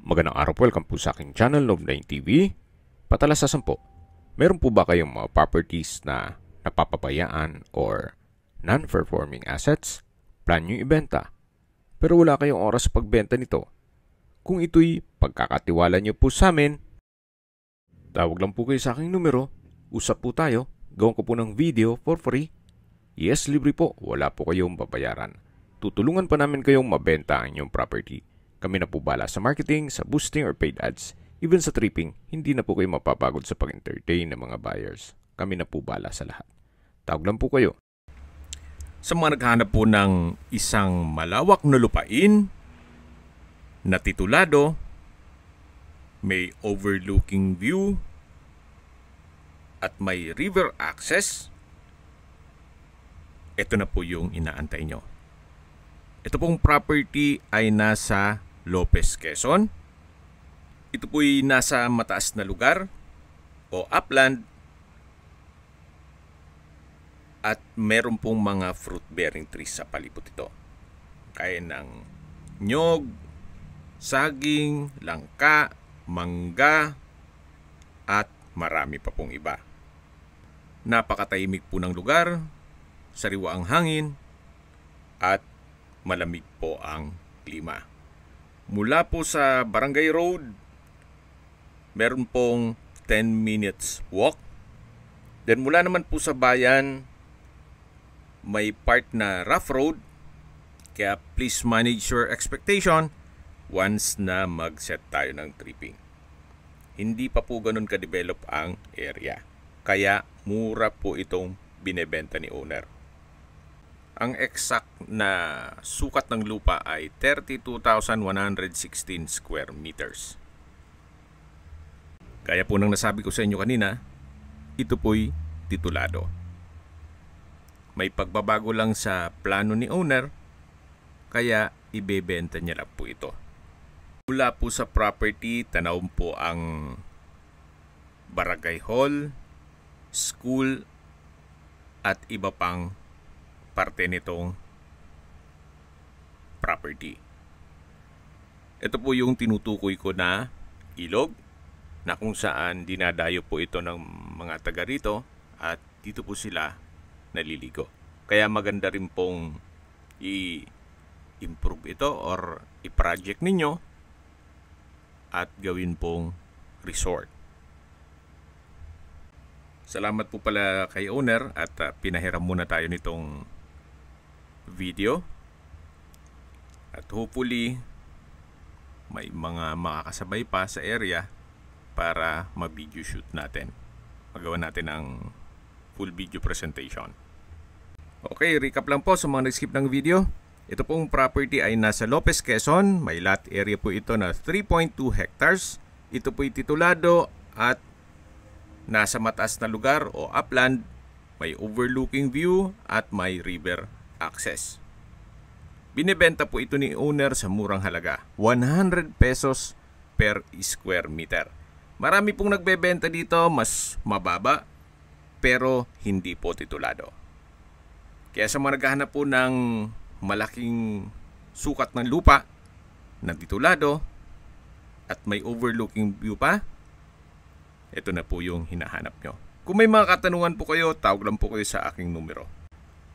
Magandang araw po, welcome po sa aking channel, Nov9 TV. Patalasasan po, meron po ba kayong mga properties na napapabayaan or non-performing assets? Plan nyo ibenta, pero wala kayong oras sa pagbenta nito. Kung ito'y pagkakatiwala nyo po sa amin, tawag lang po kayo sa aking numero, usap po tayo, gawin ko po ng video for free. Yes, libre po, wala po kayong babayaran. Tutulungan pa namin kayong mabenta ang inyong property. Kami na po bala sa marketing, sa boosting or paid ads. Even sa tripping, hindi na po kayo mapapagod sa pag-entertain ng mga buyers. Kami na po bala sa lahat. Tawag lang po kayo. Sa mga naghahanap po ng isang malawak na lupain na titulado, may overlooking view at may river access, ito na po yung inaantay nyo. Ito pong property ay nasa Lopez, Quezon. Ito po'y nasa mataas na lugar o upland at meron pong mga fruit-bearing trees sa palibot ito. Kaya ng nyog, saging, langka, mangga at marami pa pong iba. Napakatahimik po ng lugar, sariwa ang hangin at malamig po ang klima. Mula po sa Barangay Road, meron pong 10 minutes walk. Then mula naman po sa bayan, may part na rough road. Kaya please manage your expectation once na mag-set tayo ng tripping. Hindi pa po ganun ka-develop ang area. Kaya mura po itong binebenta ni owner. Ang exact na sukat ng lupa ay 32,116 square meters. Kaya po nang nasabi ko sa inyo kanina, ito po'y titulado. May pagbabago lang sa plano ni owner, kaya ibebenta niya lang po ito. Mula po sa property, tanaw po ang barangay hall, school, at iba pang parte nitong property. Ito po yung tinutukoy ko na ilog na kung saan dinadayo po ito ng mga taga rito at dito po sila naliligo. Kaya maganda rin pong i-improve ito or i-project ninyo at gawin pong resort. Salamat po pala kay owner at pinahiram muna tayo nitong video at hopefully may mga makakasabay pa sa area para ma-video shoot natin. Magawa natin ang full video presentation. Okay, recap lang po sa mga nag-skip ng video. Ito pong property ay nasa Lopez, Quezon. May lot area po ito na 3.2 hectares. Ito po'y titulado at nasa mataas na lugar o upland. May overlooking view at may river access. Binebenta po ito ni owner sa murang halaga, 100 pesos per square meter. Marami pong nagbebenta dito, mas mababa, pero hindi po titulado. Kaya sa mga naghahanap po ng malaking sukat ng lupa na titulado at may overlooking view pa, ito na po yung hinahanap nyo. Kung may mga katanungan po kayo, tawag lang po kayo sa aking numero.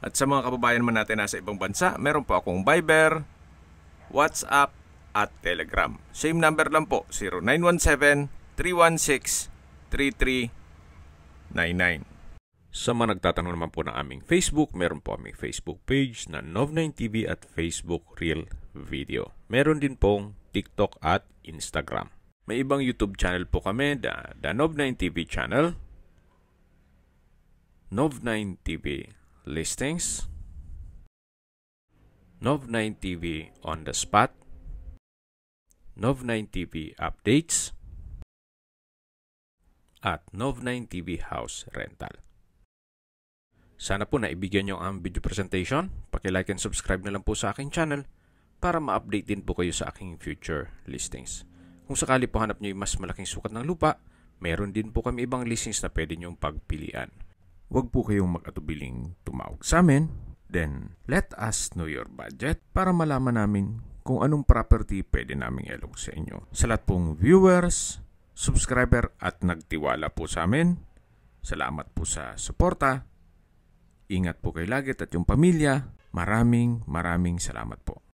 At sa mga kababayan man natin nasa ibang bansa, meron po akong Viber, WhatsApp at Telegram. Same number lang po, 0917-316-3399. Sa mga nagtatanong naman po ng aming Facebook, meron po aming Facebook page na Nov9 TV at Facebook Real Video. Meron din pong TikTok at Instagram. May ibang YouTube channel po kami, the Nov9 TV channel, Nov9 TV Listings, Nov9 TV On The Spot, Nov9 TV Updates, at Nov9 TV House Rental. Sana po naibigyan nyo ang video presentation. Paki-like and subscribe na lang po sa aking channel para ma-update din po kayo sa aking future listings. Kung sakali po hanap nyo yung mas malaking sukat ng lupa, meron din po kami ibang listings na pwede nyong pagpilian. Huwag po kayong mag-atubiling tumawag sa amin. Then, let us know your budget para malaman namin kung anong property pwede naming ilog sa inyo. Sa lahat pong viewers, subscriber at nagtiwala po sa amin, salamat po sa suporta. Ingat po kayo lagi at yung pamilya. Maraming salamat po.